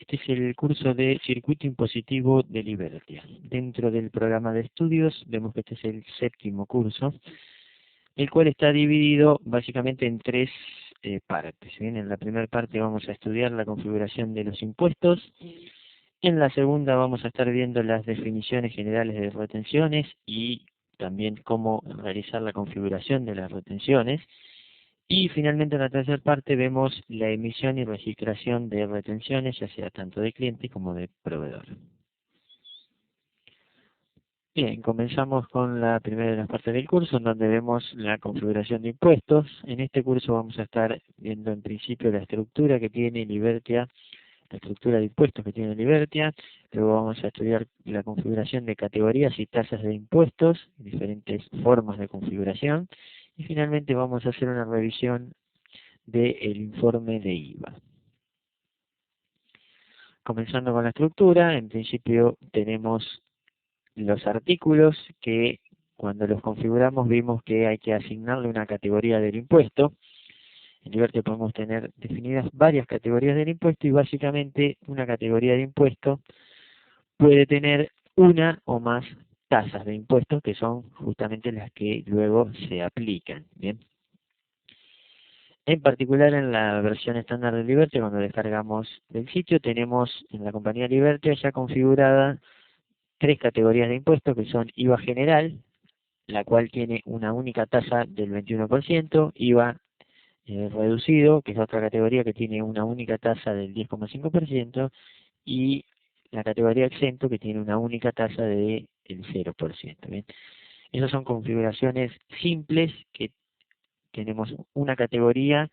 Este es el curso de Circuito Impositivo de Libertia. Dentro del programa de estudios vemos que este es el séptimo curso, el cual está dividido básicamente en tres partes. Bien, en la primera parte vamos a estudiar la configuración de los impuestos. En la segunda vamos a estar viendo las definiciones generales de retenciones y también cómo realizar la configuración de las retenciones. Y finalmente en la tercera parte vemos la emisión y registración de retenciones, ya sea tanto de cliente como de proveedor. Bien, comenzamos con la primera de las partes del curso, en donde vemos la configuración de impuestos. En este curso vamos a estar viendo en principio la estructura que tiene Libertia, la estructura de impuestos que tiene Libertia. Luego vamos a estudiar la configuración de categorías y tasas de impuestos, diferentes formas de configuración. Y finalmente vamos a hacer una revisión del informe de IVA. Comenzando con la estructura, en principio tenemos los artículos que cuando los configuramos vimos que hay que asignarle una categoría del impuesto. En Libertia podemos tener definidas varias categorías del impuesto y básicamente una categoría de impuesto puede tener una o más tasas de impuestos que son justamente las que luego se aplican. Bien. En particular en la versión estándar de Libertia, cuando descargamos del sitio, tenemos en la compañía Libertia ya configurada tres categorías de impuestos que son IVA general, la cual tiene una única tasa del 21%, IVA reducido, que es otra categoría que tiene una única tasa del 10,5%, y la categoría exento, que tiene una única tasa del 0%. ¿Bien? Esas son configuraciones simples que tenemos una categoría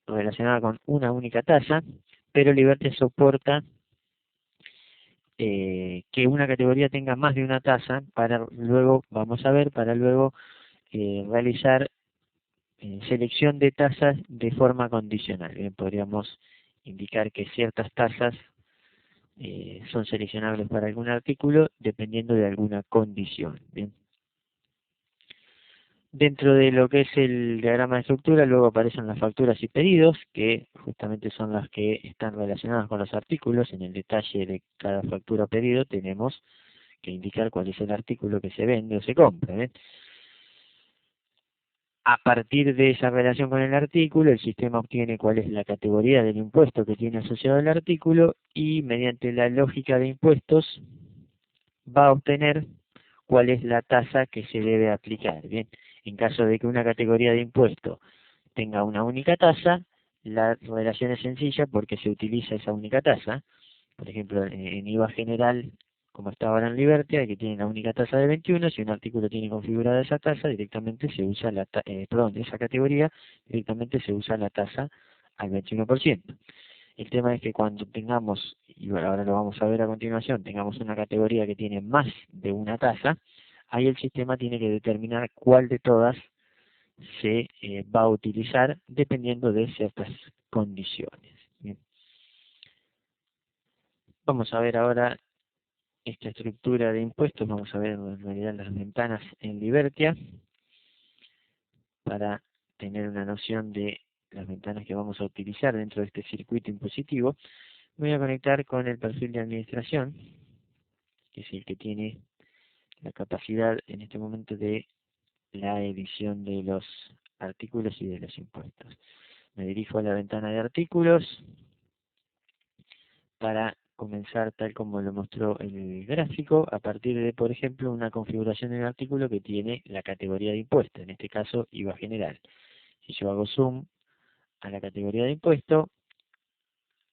relacionada con una única tasa, pero Liberty soporta que una categoría tenga más de una tasa para luego, vamos a ver, para luego realizar selección de tasas de forma condicional. Bien, podríamos indicar que ciertas tasas son seleccionables para algún artículo dependiendo de alguna condición. Bien. Dentro de lo que es el diagrama de estructura, luego aparecen las facturas y pedidos, que justamente son las que están relacionadas con los artículos. En el detalle de cada factura o pedido tenemos que indicar cuál es el artículo que se vende o se compra. ¿Ven? A partir de esa relación con el artículo, el sistema obtiene cuál es la categoría del impuesto que tiene asociado al artículo y mediante la lógica de impuestos va a obtener cuál es la tasa que se debe aplicar. Bien, en caso de que una categoría de impuesto tenga una única tasa, la relación es sencilla porque se utiliza esa única tasa. Por ejemplo, en IVA general, como está ahora en Libertia, que tiene la única tasa de 21, si un artículo tiene configurada esa tasa, directamente se usa esa categoría, directamente se usa la tasa al 21%. El tema es que cuando tengamos, y ahora lo vamos a ver a continuación, tengamos una categoría que tiene más de una tasa, ahí el sistema tiene que determinar cuál de todas se va a utilizar dependiendo de ciertas condiciones. Bien. Vamos a ver ahora esta estructura de impuestos, vamos a ver en realidad las ventanas en Libertia para tener una noción de las ventanas que vamos a utilizar dentro de este circuito impositivo. Voy a conectar con el perfil de administración, que es el que tiene la capacidad en este momento de la edición de los artículos y de los impuestos. Me dirijo a la ventana de artículos para comenzar tal como lo mostró el gráfico, a partir de, por ejemplo, una configuración del artículo que tiene la categoría de impuesto, en este caso IVA general. Si yo hago zoom a la categoría de impuesto,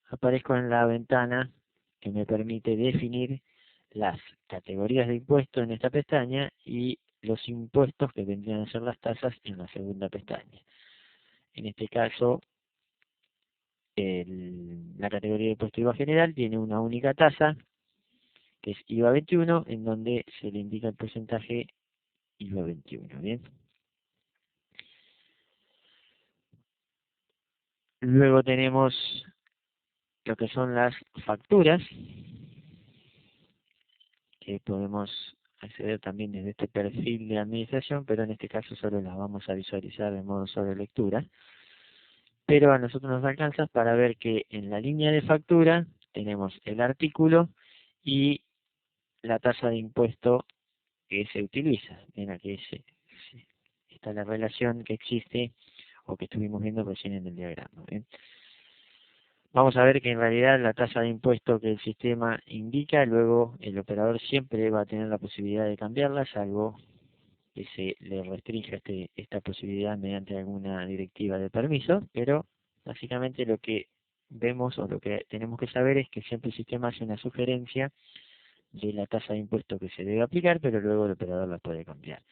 aparezco en la ventana que me permite definir las categorías de impuestos en esta pestaña y los impuestos que vendrían a ser las tasas en la segunda pestaña. En este caso, la categoría de impuesto IVA general tiene una única tasa, que es IVA 21, en donde se le indica el porcentaje IVA 21. ¿Bien? Luego tenemos lo que son las facturas, que podemos acceder también desde este perfil de administración, pero en este caso solo las vamos a visualizar de modo sobre lectura. Pero a nosotros nos alcanza para ver que en la línea de factura tenemos el artículo y la tasa de impuesto que se utiliza. Bien, aquí está la relación que existe o que estuvimos viendo recién en el diagrama. ¿Bien? Vamos a ver que en realidad la tasa de impuesto que el sistema indica, luego el operador siempre va a tener la posibilidad de cambiarla, salvo que se le restrinja esta posibilidad mediante alguna directiva de permiso, pero básicamente lo que vemos o lo que tenemos que saber es que siempre el sistema hace una sugerencia de la tasa de impuesto que se debe aplicar, pero luego el operador la puede cambiar.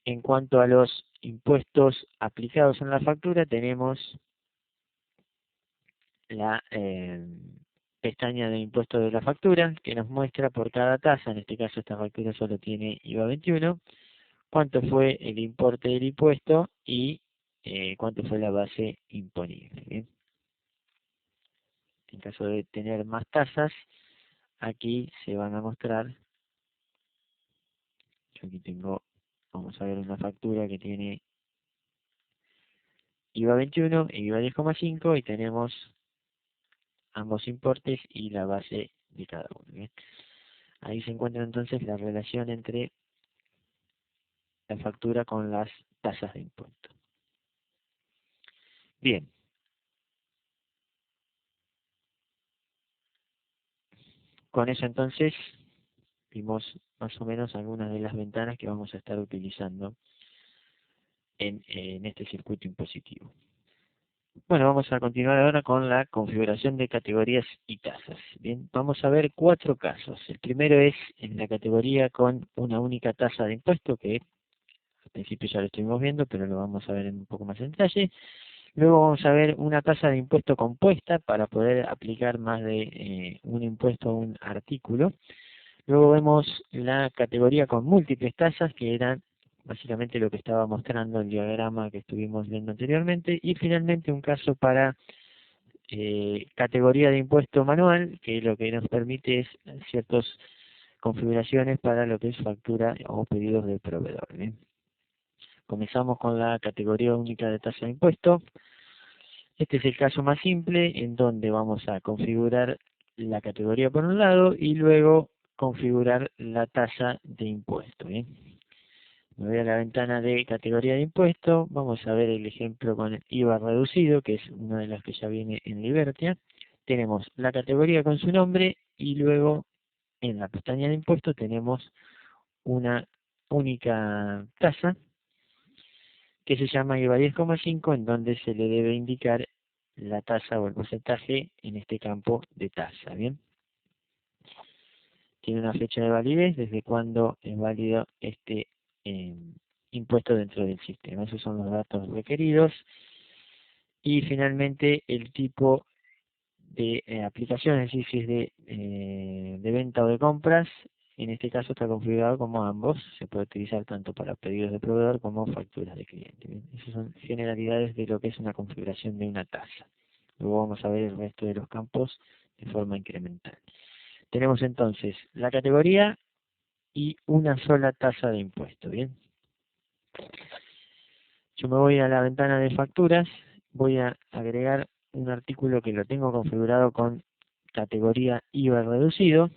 En cuanto a los impuestos aplicados en la factura, tenemos la pestaña de impuestos de la factura, que nos muestra por cada tasa, en este caso esta factura solo tiene IVA 21, cuánto fue el importe del impuesto y cuánto fue la base imponible. ¿Bien? En caso de tener más tasas, aquí se van a mostrar, yo aquí tengo, vamos a ver una factura que tiene IVA 21 e IVA 10,5 y tenemos ambos importes y la base de cada uno. ¿Bien? Ahí se encuentra entonces la relación entre la factura con las tasas de impuesto. Bien, con eso entonces vimos más o menos algunas de las ventanas que vamos a estar utilizando en este circuito impositivo. Bueno, vamos a continuar ahora con la configuración de categorías y tasas. Bien, vamos a ver 4 casos. El primero es en la categoría con una única tasa de impuesto, que al principio ya lo estuvimos viendo, pero lo vamos a ver un poco más en detalle. Luego vamos a ver una tasa de impuesto compuesta para poder aplicar más de un impuesto a un artículo. Luego vemos la categoría con múltiples tasas, que eran básicamente lo que estaba mostrando el diagrama que estuvimos viendo anteriormente. Y finalmente un caso para categoría de impuesto manual, que lo que nos permite es ciertas configuraciones para lo que es factura o pedidos del proveedor. ¿Bien? Comenzamos con la categoría única de tasa de impuesto. Este es el caso más simple en donde vamos a configurar la categoría por un lado y luego configurar la tasa de impuesto. ¿Bien? Me voy a la ventana de categoría de impuesto. Vamos a ver el ejemplo con el IVA reducido, que es una de las que ya viene en Libertia. Tenemos la categoría con su nombre y luego en la pestaña de impuestos tenemos una única tasa que se llama IVA 10,5, en donde se le debe indicar la tasa o el porcentaje en este campo de tasa. Bien, tiene una fecha de validez desde cuando es válido este impuesto dentro del sistema. Esos son los datos requeridos. Y finalmente el tipo de aplicación, es decir, si es de venta o de compras. En este caso está configurado como ambos, se puede utilizar tanto para pedidos de proveedor como facturas de cliente. Bien, esas son generalidades de lo que es una configuración de una tasa. Luego vamos a ver el resto de los campos de forma incremental. Tenemos entonces la categoría y una sola tasa de impuesto. Bien, yo me voy a la ventana de facturas, voy a agregar un artículo que lo tengo configurado con categoría IVA reducido.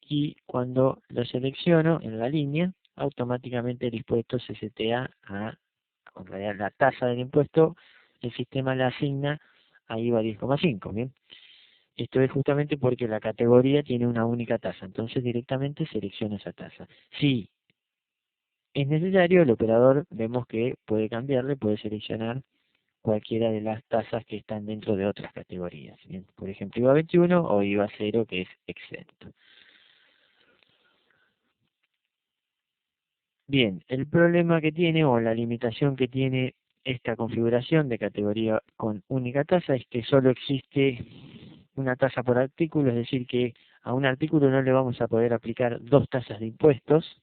Y cuando lo selecciono en la línea, automáticamente el impuesto se setea en realidad la tasa del impuesto, el sistema la asigna a IVA 10,5, ¿bien? Esto es justamente porque la categoría tiene una única tasa, entonces directamente selecciona esa tasa. Si es necesario, el operador vemos que puede cambiarle, puede seleccionar cualquiera de las tasas que están dentro de otras categorías, ¿bien? Por ejemplo, IVA 21 o IVA 0, que es exento. Bien, el problema que tiene o la limitación que tiene esta configuración de categoría con única tasa es que solo existe una tasa por artículo, es decir, que a un artículo no le vamos a poder aplicar 2 tasas de impuestos,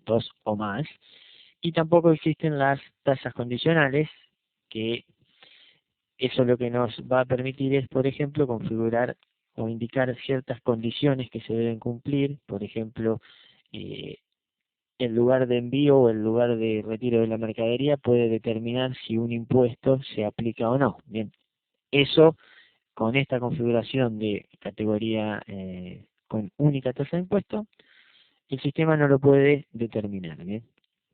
2 o más, y tampoco existen las tasas condicionales, que eso lo que nos va a permitir es, por ejemplo, configurar o indicar ciertas condiciones que se deben cumplir, por ejemplo, eh, el lugar de envío o el lugar de retiro de la mercadería puede determinar si un impuesto se aplica o no. Bien, eso con esta configuración de categoría con única tasa de impuesto, el sistema no lo puede determinar, ¿bien?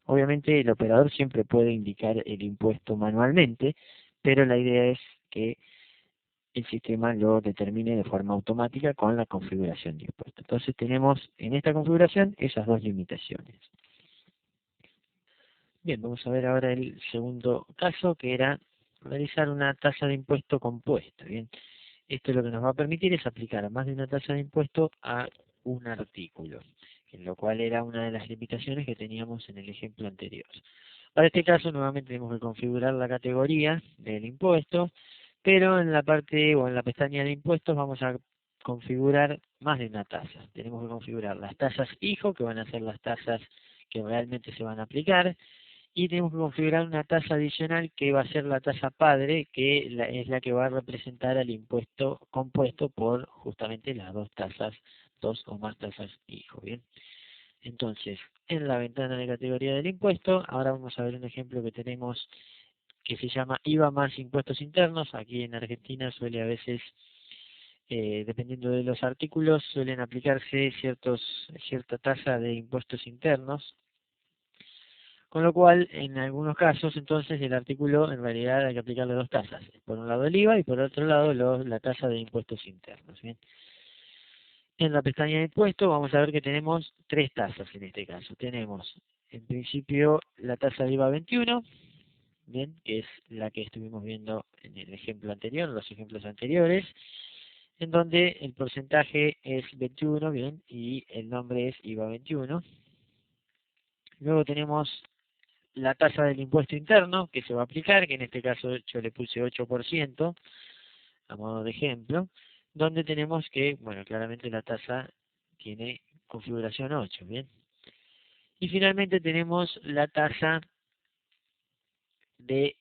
Obviamente el operador siempre puede indicar el impuesto manualmente, pero la idea es que el sistema lo determine de forma automática con la configuración de impuesto. Entonces tenemos en esta configuración esas dos limitaciones. Bien, vamos a ver ahora el segundo caso, que era realizar una tasa de impuesto compuesta. Bien, esto lo que nos va a permitir es aplicar más de una tasa de impuesto a un artículo, en lo cual era una de las limitaciones que teníamos en el ejemplo anterior. Para este caso, nuevamente tenemos que configurar la categoría del impuesto, pero en la parte o en la pestaña de impuestos vamos a configurar más de una tasa. Tenemos que configurar las tasas hijo, que van a ser las tasas que realmente se van a aplicar, y tenemos que configurar una tasa adicional que va a ser la tasa padre, que es la que va a representar al impuesto compuesto por justamente las dos tasas, dos o más tasas hijo. Bien, entonces en la ventana de categoría del impuesto, ahora vamos a ver un ejemplo que tenemos que se llama IVA más impuestos internos. Aquí en Argentina suele a veces, dependiendo de los artículos, suelen aplicarse cierta tasa de impuestos internos. Con lo cual, en algunos casos, entonces, el artículo en realidad hay que aplicarle dos tasas. Por un lado el IVA y por otro lado la tasa de impuestos internos. ¿Bien? En la pestaña de impuestos vamos a ver que tenemos tres tasas en este caso. Tenemos, en principio, la tasa de IVA 21, bien, que es la que estuvimos viendo en el ejemplo anterior, en los ejemplos anteriores, en donde el porcentaje es 21, bien, y el nombre es IVA 21. Luego tenemos la tasa del impuesto interno que se va a aplicar, que en este caso yo le puse 8% a modo de ejemplo, donde tenemos que, bueno, claramente la tasa tiene configuración 8, ¿bien? Y finalmente tenemos la tasa de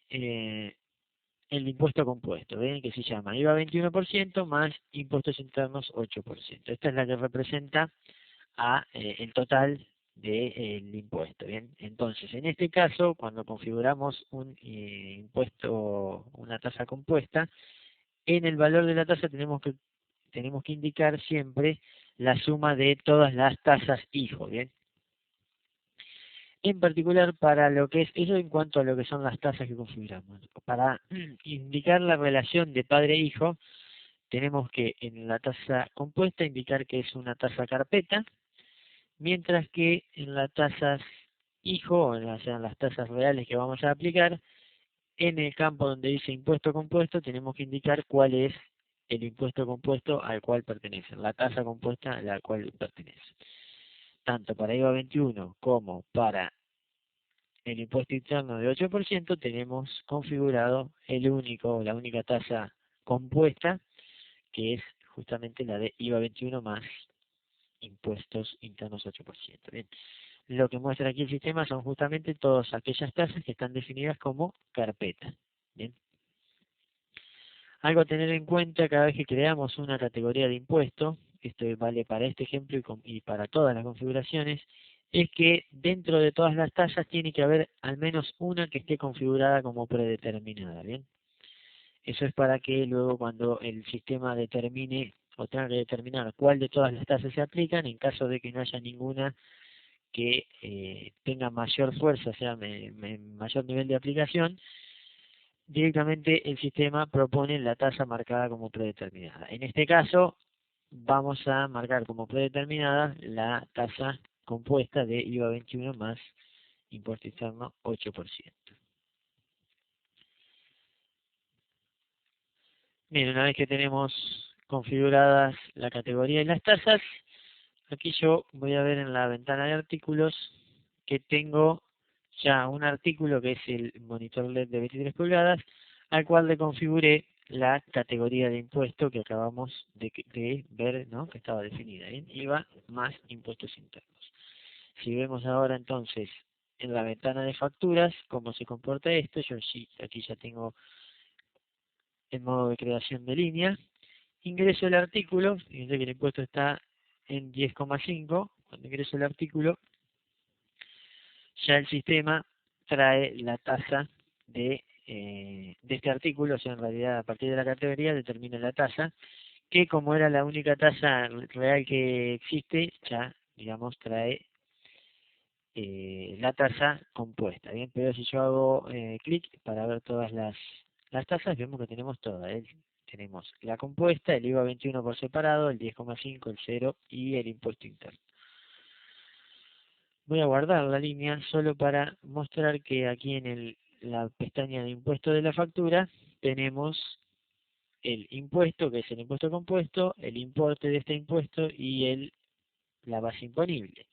el impuesto compuesto, ¿ven? Que se llama IVA 21% más impuestos internos 8%. Esta es la que representa el total del impuesto, ¿bien? Entonces, en este caso, cuando configuramos un impuesto, una tasa compuesta, en el valor de la tasa tenemos que indicar siempre la suma de todas las tasas hijo, ¿bien? En particular para lo que es eso en cuanto a lo que son las tasas que configuramos. Para indicar la relación de padre-hijo, tenemos que en la tasa compuesta indicar que es una tasa carpeta, mientras que en las tasas hijo, o sea, en las tasas reales que vamos a aplicar, en el campo donde dice impuesto compuesto, tenemos que indicar cuál es el impuesto compuesto al cual pertenece, la tasa compuesta a la cual pertenece. Tanto para IVA 21 como para el impuesto interno de 8% tenemos configurado la única tasa compuesta, que es justamente la de IVA 21 más impuestos internos 8%. Bien. Lo que muestra aquí el sistema son justamente todas aquellas tasas que están definidas como carpeta. Bien. Algo a tener en cuenta cada vez que creamos una categoría de impuesto, esto vale para este ejemplo y para todas las configuraciones, es que dentro de todas las tasas tiene que haber al menos una que esté configurada como predeterminada, ¿bien? Eso es para que luego cuando el sistema determine o tenga que determinar cuál de todas las tasas se aplican, en caso de que no haya ninguna que tenga mayor fuerza, o sea, mayor nivel de aplicación, directamente el sistema propone la tasa marcada como predeterminada. En este caso, vamos a marcar como predeterminada la tasa compuesta de IVA 21 más impuesto interno 8%. Bien, una vez que tenemos configuradas la categoría y las tasas, aquí yo voy a ver en la ventana de artículos que tengo ya un artículo que es el monitor LED de 23 pulgadas, al cual le configuré la categoría de impuesto que acabamos de ver, ¿no? Que estaba definida en IVA más impuestos internos. Si vemos ahora entonces en la ventana de facturas cómo se comporta esto, yo sí, aquí ya tengo el modo de creación de línea, ingreso el artículo, fíjense que el impuesto está en 10,5, cuando ingreso el artículo, ya el sistema trae la tasa de de este artículo, o sea, en realidad a partir de la categoría determina la tasa, que como era la única tasa real que existe, ya, digamos, trae la tasa compuesta, ¿bien? Pero si yo hago clic para ver todas las tasas, vemos que tenemos todas, ¿eh? Tenemos la compuesta, el IVA 21 por separado, el 10,5, el 0 y el impuesto interno. Voy a guardar la línea solo para mostrar que aquí en la pestaña de impuesto de la factura tenemos el impuesto, que es el impuesto compuesto, el importe de este impuesto y la base imponible.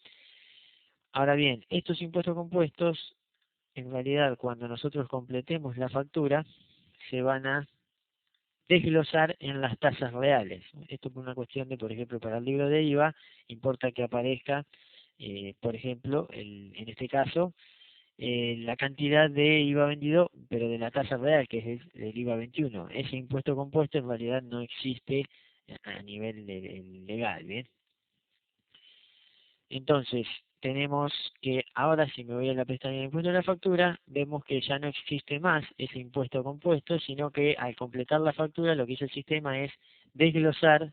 Ahora bien, estos impuestos compuestos, en realidad, cuando nosotros completemos la factura, se van a desglosar en las tasas reales. Esto por una cuestión de, por ejemplo, para el libro de IVA, importa que aparezca, por ejemplo, en este caso, la cantidad de IVA vendido, pero de la tasa real, que es el IVA 21. Ese impuesto compuesto en realidad no existe a nivel legal, ¿bien? Entonces, tenemos que ahora, si me voy a la pestaña de impuesto de la factura, vemos que ya no existe más ese impuesto compuesto, sino que al completar la factura, lo que hizo el sistema es desglosar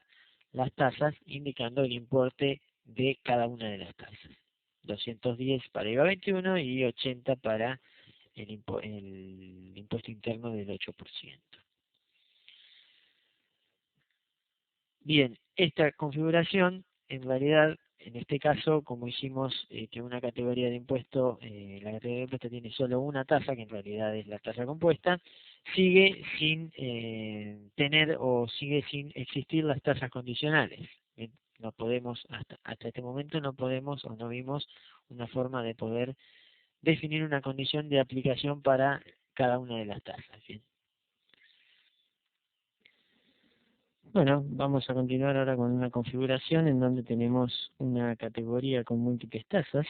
las tasas, indicando el importe de cada una de las tasas. 210 para IVA 21 y 80 para el impuesto interno del 8%. Bien, esta configuración, en realidad, en este caso, como hicimos que una categoría de impuesto, la categoría de impuesto tiene solo una tasa, que en realidad es la tasa compuesta, sigue sin tener o sigue sin existir las tasas condicionales. Bien, no podemos, hasta este momento no podemos o no vimos una forma de poder definir una condición de aplicación para cada una de las tasas. ¿Bien? Bueno, vamos a continuar ahora con una configuración en donde tenemos una categoría con múltiples tasas.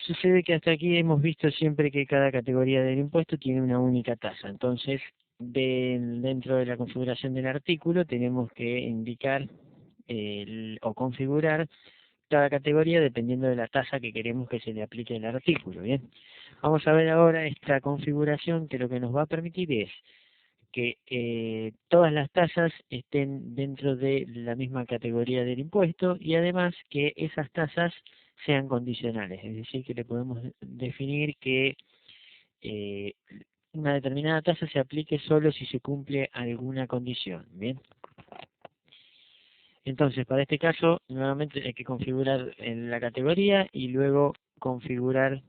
Sucede que hasta aquí hemos visto siempre que cada categoría del impuesto tiene una única tasa. Entonces, dentro de la configuración del artículo tenemos que indicar o configurar cada categoría dependiendo de la tasa que queremos que se le aplique el artículo. Bien, vamos a ver ahora esta configuración que lo que nos va a permitir es que todas las tasas estén dentro de la misma categoría del impuesto y además que esas tasas sean condicionales, es decir, que le podemos definir que eh, una determinada tasa se aplique solo si se cumple alguna condición. Bien. Entonces, para este caso, nuevamente hay que configurar en la categoría y luego configurar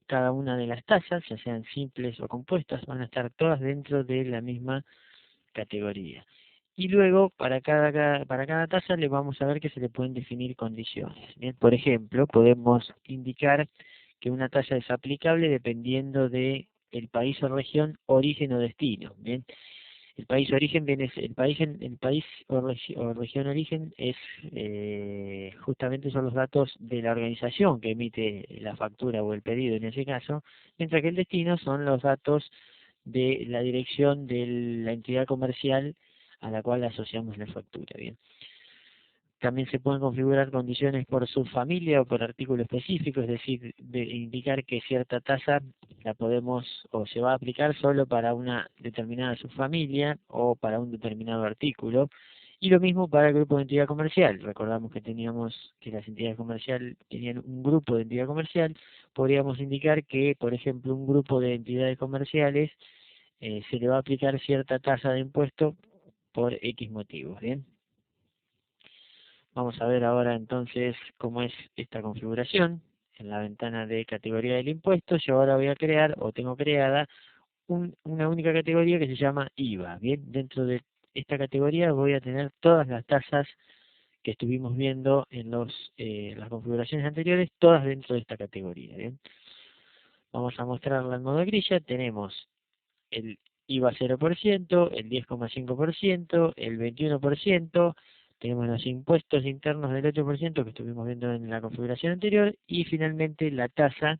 cada una de las tasas, ya sean simples o compuestas, van a estar todas dentro de la misma categoría. Y luego, para cada tasa le vamos a ver que se le pueden definir condiciones. Bien, por ejemplo, podemos indicar que una tasa es aplicable dependiendo de el país o región, origen o destino. Bien, el país origen viene, el país o región origen es justamente son los datos de la organización que emite la factura o el pedido en ese caso, mientras que el destino son los datos de la dirección de la entidad comercial a la cual asociamos la factura. Bien. También se pueden configurar condiciones por subfamilia o por artículo específico, es decir, de indicar que cierta tasa la podemos o se va a aplicar solo para una determinada subfamilia o para un determinado artículo. Y lo mismo para el grupo de entidad comercial. Recordamos que teníamos que las entidades comerciales tenían un grupo de entidad comercial. Podríamos indicar que, por ejemplo, un grupo de entidades comerciales se le va a aplicar cierta tasa de impuesto por X motivos. Bien. Vamos a ver ahora entonces cómo es esta configuración. En la ventana de categoría del impuesto, yo ahora voy a crear o tengo creada una única categoría que se llama IVA. Bien, dentro de esta categoría voy a tener todas las tasas que estuvimos viendo en las configuraciones anteriores, todas dentro de esta categoría. Bien, vamos a mostrarla en modo grilla. Tenemos el IVA 0%, el 10,5%, el 21%, tenemos los impuestos internos del 8% que estuvimos viendo en la configuración anterior y finalmente la tasa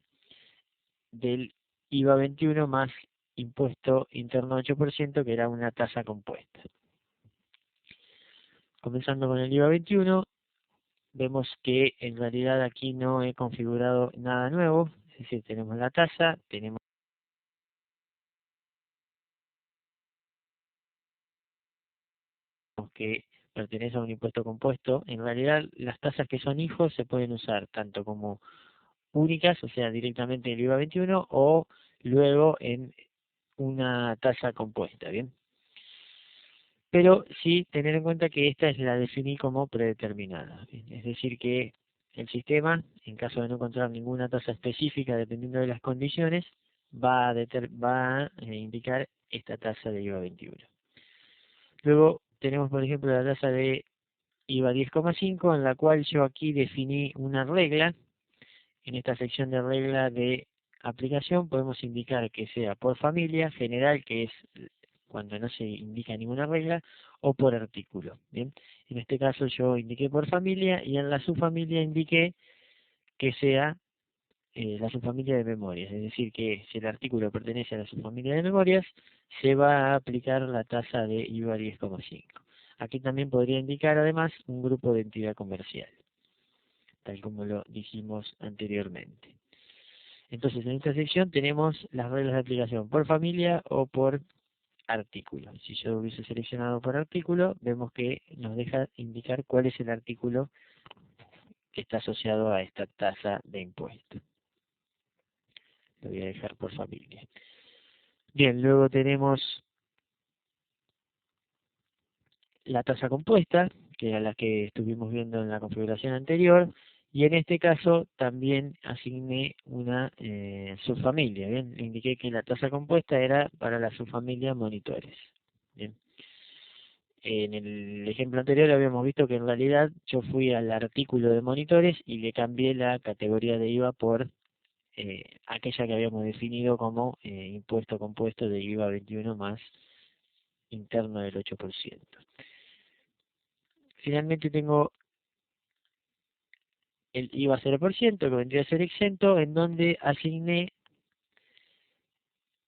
del IVA 21 más impuesto interno 8% que era una tasa compuesta. Comenzando con el IVA 21, vemos que en realidad aquí no he configurado nada nuevo, es decir, tenemos la tasa, tenemos que pertenece a un impuesto compuesto, en realidad las tasas que son hijos se pueden usar tanto como únicas, o sea, directamente en el IVA 21, o luego en una tasa compuesta, ¿bien? Pero sí tener en cuenta que esta es la definí como predeterminada, ¿bien? Es decir que el sistema, en caso de no encontrar ninguna tasa específica dependiendo de las condiciones, va a indicar esta tasa de IVA 21. Luego tenemos, por ejemplo, la tasa de IVA 10,5, en la cual yo aquí definí una regla. En esta sección de regla de aplicación podemos indicar que sea por familia, general, que es cuando no se indica ninguna regla, o por artículo. Bien, en este caso yo indiqué por familia y en la subfamilia indiqué que sea la subfamilia de memorias, es decir, que si el artículo pertenece a la subfamilia de memorias, se va a aplicar la tasa de IVA 10,5. Aquí también podría indicar además un grupo de entidad comercial, tal como lo dijimos anteriormente. Entonces, en esta sección tenemos las reglas de aplicación por familia o por artículo. Si yo hubiese seleccionado por artículo, vemos que nos deja indicar cuál es el artículo que está asociado a esta tasa de impuesto. Lo voy a dejar por familia. Bien, luego tenemos la tasa compuesta, que era la que estuvimos viendo en la configuración anterior, y en este caso también asigné una subfamilia. Bien, le indiqué que la tasa compuesta era para la subfamilia monitores. Bien. En el ejemplo anterior habíamos visto que en realidad yo fui al artículo de monitores y le cambié la categoría de IVA por aquella que habíamos definido como impuesto compuesto de IVA 21 más interno del 8%. Finalmente tengo el IVA 0%, que vendría a ser exento, en donde asigné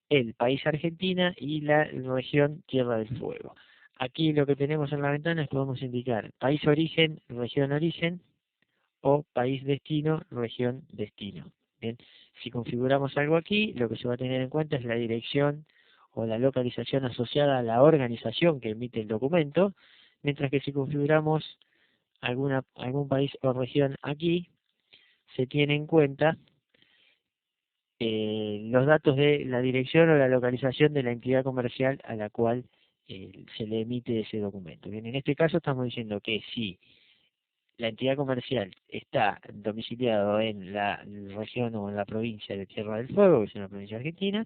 el país Argentina y la región Tierra del Fuego. Aquí lo que tenemos en la ventana es que podemos indicar país origen, región origen, o país destino, región destino. Bien, si configuramos algo aquí, lo que se va a tener en cuenta es la dirección o la localización asociada a la organización que emite el documento, mientras que si configuramos algún país o región aquí, se tiene en cuenta los datos de la dirección o la localización de la entidad comercial a la cual se le emite ese documento. Bien, en este caso estamos diciendo que si la entidad comercial está domiciliado en la región o en la provincia de Tierra del Fuego, que es una provincia argentina,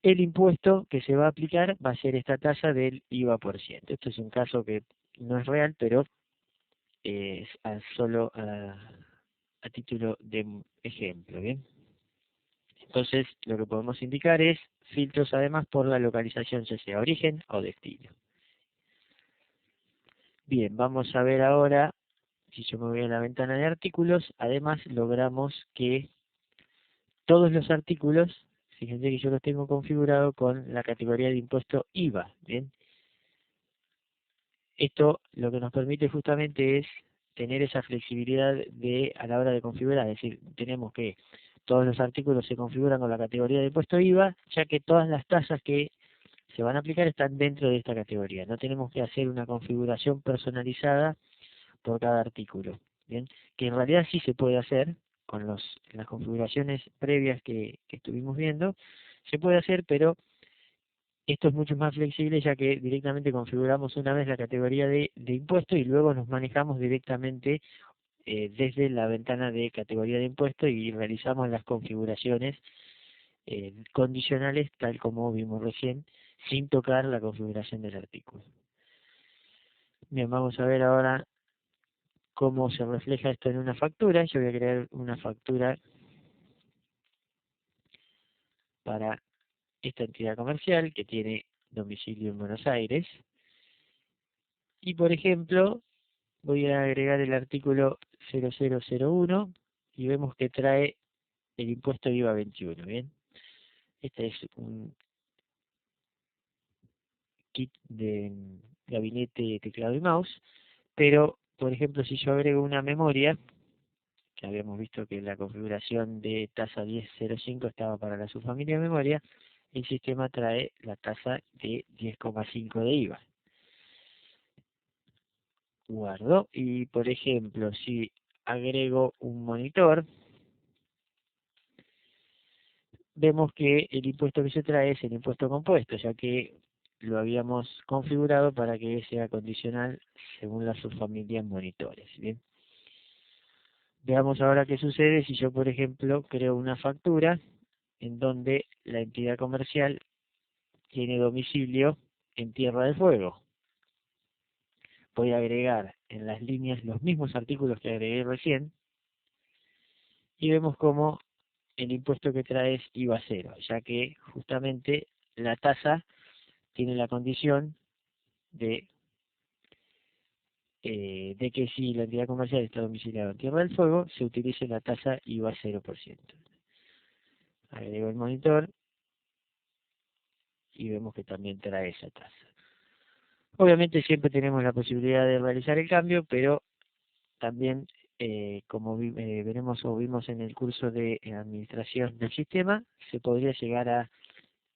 el impuesto que se va a aplicar va a ser esta tasa del IVA por ciento. Esto es un caso que no es real, pero es solo a título de ejemplo, ¿bien? Entonces, lo que podemos indicar es filtros además por la localización, ya sea origen o destino. Bien, vamos a ver ahora, si yo me voy a la ventana de artículos, además logramos que todos los artículos, fíjense que yo los tengo configurado con la categoría de impuesto IVA, ¿bien? Esto lo que nos permite justamente es tener esa flexibilidad a la hora de configurar, es decir, tenemos que todos los artículos se configuran con la categoría de impuesto IVA, ya que todas las tasas que se van a aplicar están dentro de esta categoría. No tenemos que hacer una configuración personalizada por cada artículo, ¿bien? Que en realidad sí se puede hacer con las configuraciones previas que estuvimos viendo, se puede hacer, pero esto es mucho más flexible ya que directamente configuramos una vez la categoría de impuesto y luego nos manejamos directamente desde la ventana de categoría de impuesto y realizamos las configuraciones condicionales tal como vimos recién, sin tocar la configuración del artículo. Bien, vamos a ver ahora cómo se refleja esto en una factura. Yo voy a crear una factura para esta entidad comercial que tiene domicilio en Buenos Aires. Y por ejemplo, voy a agregar el artículo 0001 y vemos que trae el impuesto IVA 21. Bien, este es un kit de gabinete, teclado y mouse. Pero, por ejemplo, si yo agrego una memoria, que habíamos visto que la configuración de tasa 10.05 estaba para la subfamilia de memoria, el sistema trae la tasa de 10,5 de IVA. Guardo y, por ejemplo, si agrego un monitor, vemos que el impuesto que se trae es el impuesto compuesto, ya que lo habíamos configurado para que sea condicional según la subfamilia monitores. Bien. Veamos ahora qué sucede si yo, por ejemplo, creo una factura en donde la entidad comercial tiene domicilio en Tierra del Fuego. Voy a agregar en las líneas los mismos artículos que agregué recién y vemos cómo el impuesto que trae es IVA cero, ya que justamente la tasa tiene la condición de que si la entidad comercial está domiciliada en Tierra del Fuego, se utilice la tasa IVA 0%. Agrego el monitor y vemos que también trae esa tasa. Obviamente siempre tenemos la posibilidad de realizar el cambio, pero también, como veremos o vimos en el curso de administración del sistema, se podría llegar a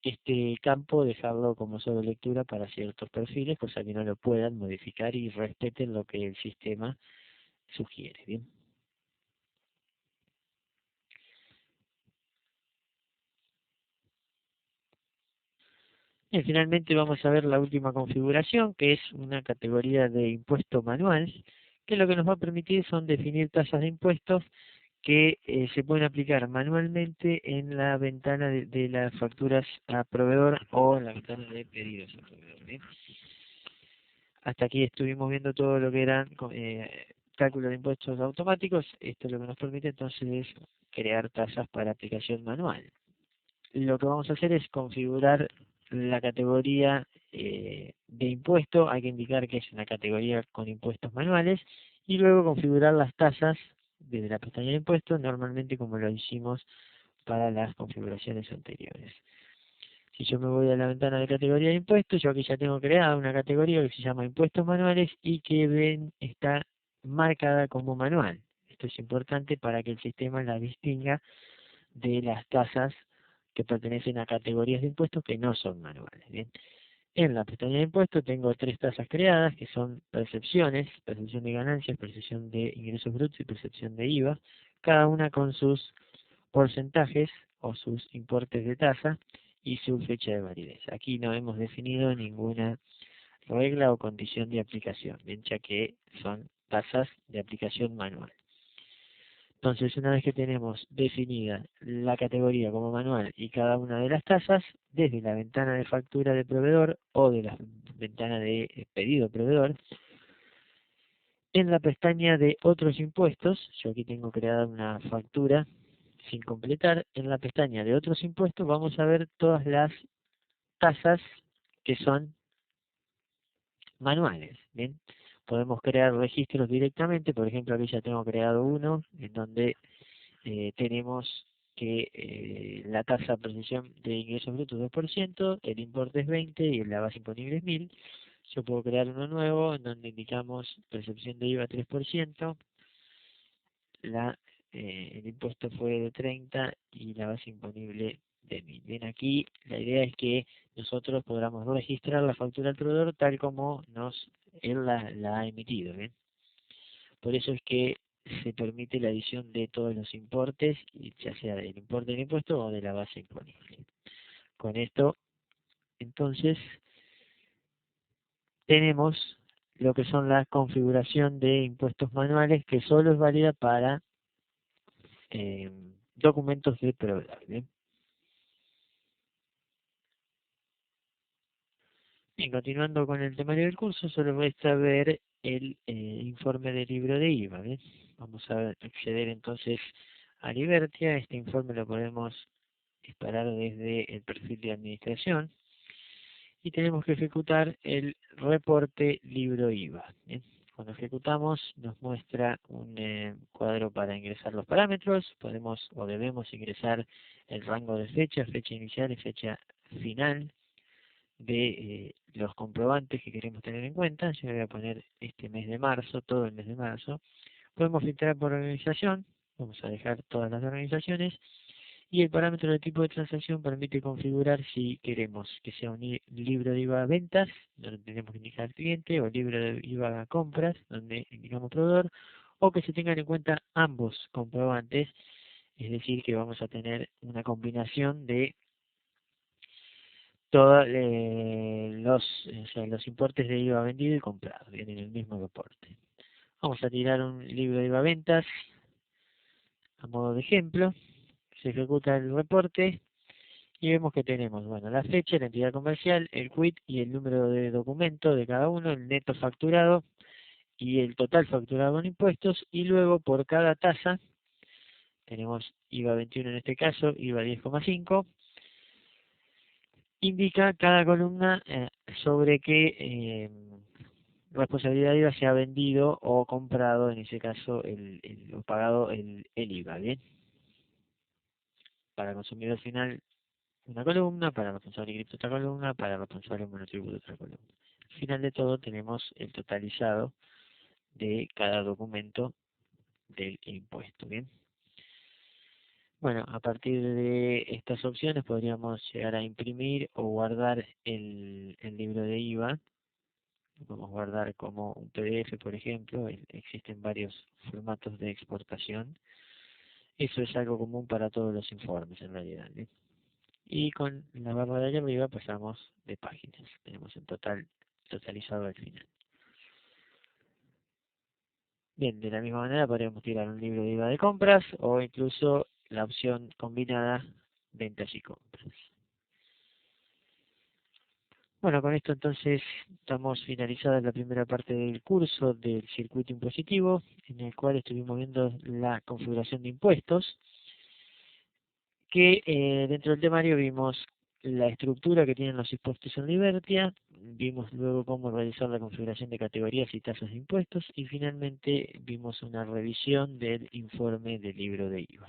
este campo dejarlo como solo lectura para ciertos perfiles, cosa que no lo puedan modificar y respeten lo que el sistema sugiere. Bien. Y finalmente vamos a ver la última configuración, que es una categoría de impuesto manual, que lo que nos va a permitir son definir tasas de impuestos que se pueden aplicar manualmente en la ventana de las facturas a proveedor o en la ventana de pedidos a proveedor. ¿Bien? Hasta aquí estuvimos viendo todo lo que eran cálculos de impuestos automáticos. Esto lo que nos permite entonces es crear tasas para aplicación manual. Lo que vamos a hacer es configurar la categoría de impuesto. Hay que indicar que es una categoría con impuestos manuales y luego configurar las tasas desde la pestaña de impuestos, normalmente como lo hicimos para las configuraciones anteriores. Si yo me voy a la ventana de categoría de impuestos, yo aquí ya tengo creada una categoría que se llama impuestos manuales y que ven está marcada como manual. Esto es importante para que el sistema la distinga de las tasas que pertenecen a categorías de impuestos que no son manuales. Bien. En la pestaña de impuestos tengo tres tasas creadas que son percepciones, percepción de ganancias, percepción de ingresos brutos y percepción de IVA, cada una con sus porcentajes o sus importes de tasa y su fecha de validez. Aquí no hemos definido ninguna regla o condición de aplicación, bien, ya que son tasas de aplicación manual. Entonces, una vez que tenemos definida la categoría como manual y cada una de las tasas, desde la ventana de factura de proveedor o de la ventana de pedido proveedor, en la pestaña de otros impuestos, yo aquí tengo creada una factura sin completar, en la pestaña de otros impuestos vamos a ver todas las tasas que son manuales. Bien, podemos crear registros directamente, por ejemplo aquí ya tengo creado uno en donde tenemos que la tasa de precisión de ingresos brutos 2%, el importe es 20 y la base imponible es 1000. Yo puedo crear uno nuevo en donde indicamos percepción de IVA 3%, el impuesto fue de 30 y la base imponible de 1000. Bien, aquí la idea es que nosotros podamos registrar la factura al proveedor tal como él la ha emitido. Bien. Por eso es que se permite la adición de todos los importes, ya sea del importe del impuesto o de la base imponible. Con esto, entonces, tenemos lo que son la configuración de impuestos manuales, que solo es válida para documentos de proveedor. Bien. Bien, continuando con el temario del curso, solo resta ver el informe del libro de IVA. Bien. Vamos a acceder entonces a Libertia. Este informe lo podemos disparar desde el perfil de administración y tenemos que ejecutar el reporte libro IVA. Bien. Cuando ejecutamos nos muestra un cuadro para ingresar los parámetros. Podemos o debemos ingresar el rango de fecha, fecha inicial y fecha final de los comprobantes que queremos tener en cuenta. Yo voy a poner este mes de marzo, todo el mes de marzo. Podemos filtrar por organización, vamos a dejar todas las organizaciones Y el parámetro de tipo de transacción permite configurar si queremos que sea un libro de IVA a ventas, donde tenemos que indicar cliente, o libro de IVA a compras, donde indicamos proveedor, o que se tengan en cuenta ambos comprobantes, es decir, que vamos a tener una combinación de todos los importes de IVA vendido y comprado, vienen en el mismo reporte. Vamos a tirar un libro de IVA ventas a modo de ejemplo. Se ejecuta el reporte y vemos que tenemos, bueno, la fecha, la entidad comercial, el quit y el número de documento de cada uno, el neto facturado y el total facturado con impuestos, y luego por cada tasa, tenemos IVA 21 en este caso, IVA 10,5, indica cada columna sobre qué responsabilidad de IVA se ha vendido o comprado, en ese caso, o pagado el IVA, ¿bien? Para consumidor final una columna, para responsable de cripto otra columna, para responsable de monotributo otra columna. Al final de todo tenemos el totalizado de cada documento del impuesto, ¿bien? Bueno, a partir de estas opciones podríamos llegar a imprimir o guardar el libro de IVA. Lo podemos guardar como un PDF, por ejemplo. Existen varios formatos de exportación. Eso es algo común para todos los informes, en realidad, ¿eh? Y con la barra de allá arriba pasamos de páginas. Tenemos en total totalizado al final. Bien, de la misma manera podríamos tirar un libro de IVA de compras o incluso la opción combinada ventas y compras. Bueno, con esto entonces estamos finalizada la primera parte del curso del circuito impositivo, en el cual estuvimos viendo la configuración de impuestos, que dentro del temario vimos la estructura que tienen los impuestos en Libertia, vimos luego cómo realizar la configuración de categorías y tasas de impuestos, y finalmente vimos una revisión del informe del libro de IVA.